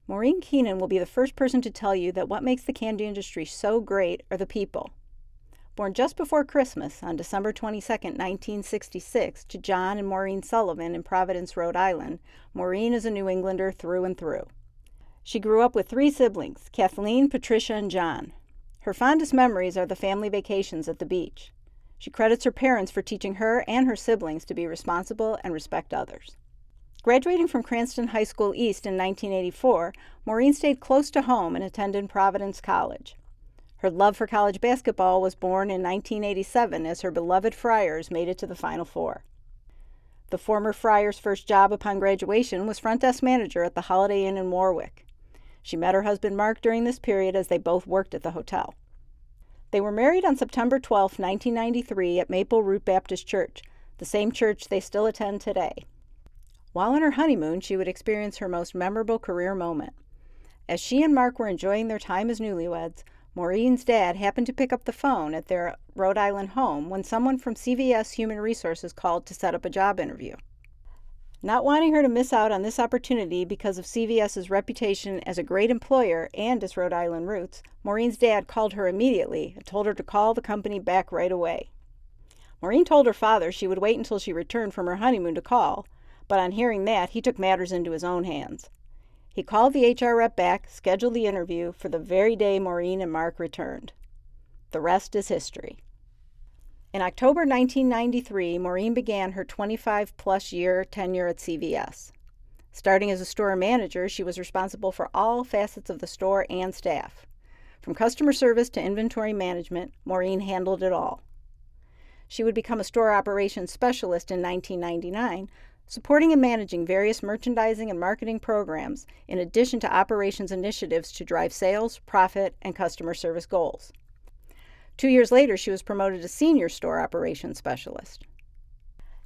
Maureen Keenan will be the first person to tell you that what makes the candy industry so great are the people. Born just before Christmas on December 22, 1966, to John and Maureen Sullivan in Providence, Rhode Island, Maureen is a New Englander through and through. She grew up with 3 siblings, Kathleen, Patricia, and John. Her fondest memories are the family vacations at the beach. She credits her parents for teaching her and her siblings to be responsible and respect others. Graduating from Cranston High School East in 1984, Maureen stayed close to home and attended Providence College. Her love for college basketball was born in 1987 as her beloved Friars made it to the Final Four. The former Friars' first job upon graduation was front desk manager at the Holiday Inn in Warwick. She met her husband Mark during this period as they both worked at the hotel. They were married on September 12, 1993 at Maple Root Baptist Church, the same church they still attend today. While on her honeymoon, she would experience her most memorable career moment. As she and Mark were enjoying their time as newlyweds, Maureen's dad happened to pick up the phone at their Rhode Island home when someone from CVS Human Resources called to set up a job interview. Not wanting her to miss out on this opportunity because of CVS's reputation as a great employer and its Rhode Island roots, Maureen's dad called her immediately and told her to call the company back right away. Maureen told her father she would wait until she returned from her honeymoon to call, but on hearing that, he took matters into his own hands. He called the HR rep back, scheduled the interview for the very day Maureen and Mark returned. The rest is history. In October 1993, Maureen began her 25-plus year tenure at CVS. Starting as a store manager, she was responsible for all facets of the store and staff. From customer service to inventory management, Maureen handled it all. She would become a store operations specialist in 1999, supporting and managing various merchandising and marketing programs, in addition to operations initiatives to drive sales, profit, and customer service goals. 2 years later, she was promoted to senior store operations specialist.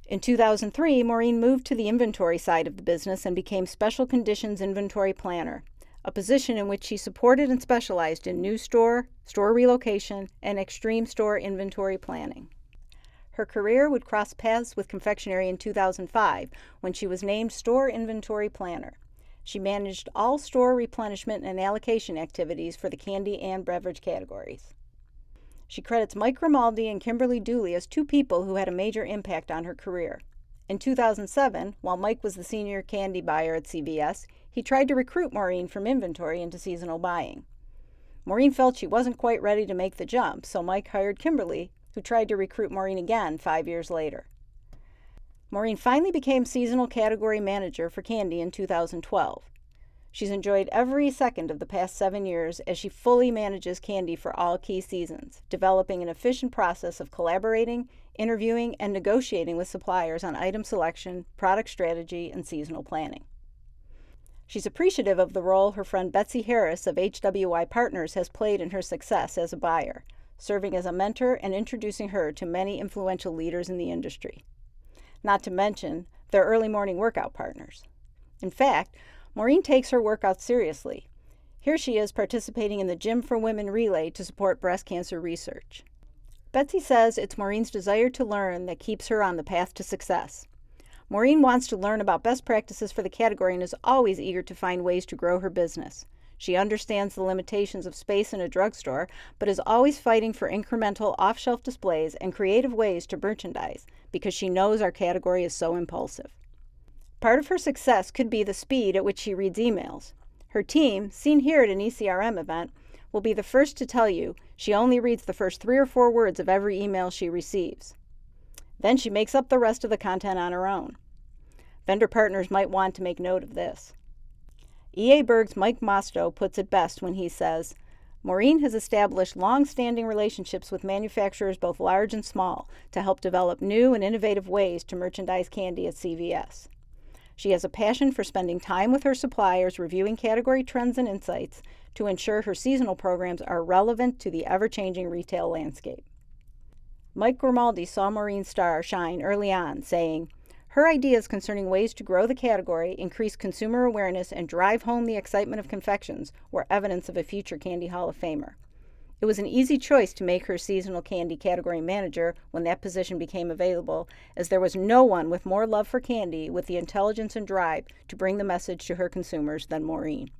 In 2003, Maureen moved to the inventory side of the business and became Special Conditions Inventory Planner, a position in which she supported and specialized in new store relocation, and extreme store inventory planning. Her career would cross paths with confectionery in 2005 when she was named Store Inventory Planner. She managed all store replenishment and allocation activities for the candy and beverage categories. She credits Mike Grimaldi and Kimberly Dooley as 2 people who had a major impact on her career. In 2007, while Mike was the senior candy buyer at CVS, he tried to recruit Maureen from inventory into seasonal buying. Maureen felt she wasn't quite ready to make the jump, so Mike hired Kimberly, who tried to recruit Maureen again 5 years later. Maureen finally became seasonal category manager for candy in 2012. She's enjoyed every second of the past 7 years as she fully manages candy for all key seasons, developing an efficient process of collaborating, interviewing, and negotiating with suppliers on item selection, product strategy, and seasonal planning. She's appreciative of the role her friend Betsy Harris of HWY Partners has played in her success as a buyer, serving as a mentor and introducing her to many influential leaders in the industry. Not to mention their early morning workout partners. In fact, Maureen takes her workouts seriously. Here she is participating in the Gym for Women relay to support breast cancer research. Betsy says it's Maureen's desire to learn that keeps her on the path to success. Maureen wants to learn about best practices for the category and is always eager to find ways to grow her business. She understands the limitations of space in a drugstore, but is always fighting for incremental off-shelf displays and creative ways to merchandise because she knows our category is so impulsive. Part of her success could be the speed at which she reads emails. Her team, seen here at an ECRM event, will be the first to tell you she only reads the first 3 or 4 words of every email she receives. Then she makes up the rest of the content on her own. Vendor partners might want to make note of this. EA Berg's Mike Mosto puts it best when he says, Maureen has established long-standing relationships with manufacturers both large and small to help develop new and innovative ways to merchandise candy at CVS. She has a passion for spending time with her suppliers reviewing category trends and insights to ensure her seasonal programs are relevant to the ever-changing retail landscape. Mike Grimaldi saw Maureen's star shine early on, saying, her ideas concerning ways to grow the category, increase consumer awareness, and drive home the excitement of confections were evidence of a future Candy Hall of Famer. It was an easy choice to make her seasonal candy category manager when that position became available, as there was no one with more love for candy with the intelligence and drive to bring the message to her consumers than Maureen.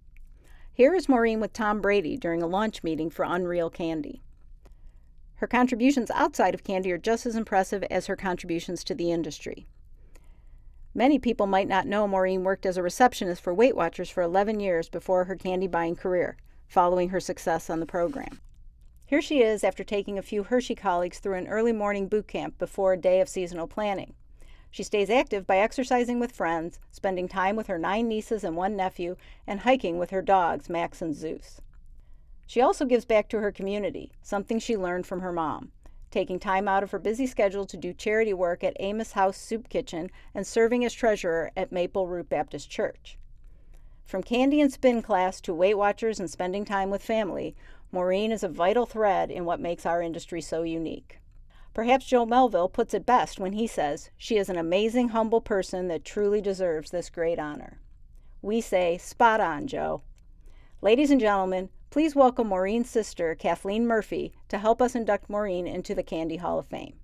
Here is Maureen with Tom Brady during a launch meeting for Unreal Candy. Her contributions outside of candy are just as impressive as her contributions to the industry. Many people might not know Maureen worked as a receptionist for Weight Watchers for 11 years before her candy buying career, following her success on the program. Here she is after taking a few Hershey colleagues through an early morning boot camp before a day of seasonal planning. She stays active by exercising with friends, spending time with her 9 nieces and 1 nephew, and hiking with her dogs, Max and Zeus. She also gives back to her community, something she learned from her mom, taking time out of her busy schedule to do charity work at Amos House Soup Kitchen and serving as treasurer at Maple Root Baptist Church. From candy and spin class to Weight Watchers and spending time with family, Maureen is a vital thread in what makes our industry so unique. Perhaps Joe Melville puts it best when he says, "She is an amazing, humble person that truly deserves this great honor." We say, spot on, Joe. Ladies and gentlemen, please welcome Maureen's sister, Kathleen Murphy, to help us induct Maureen into the Candy Hall of Fame.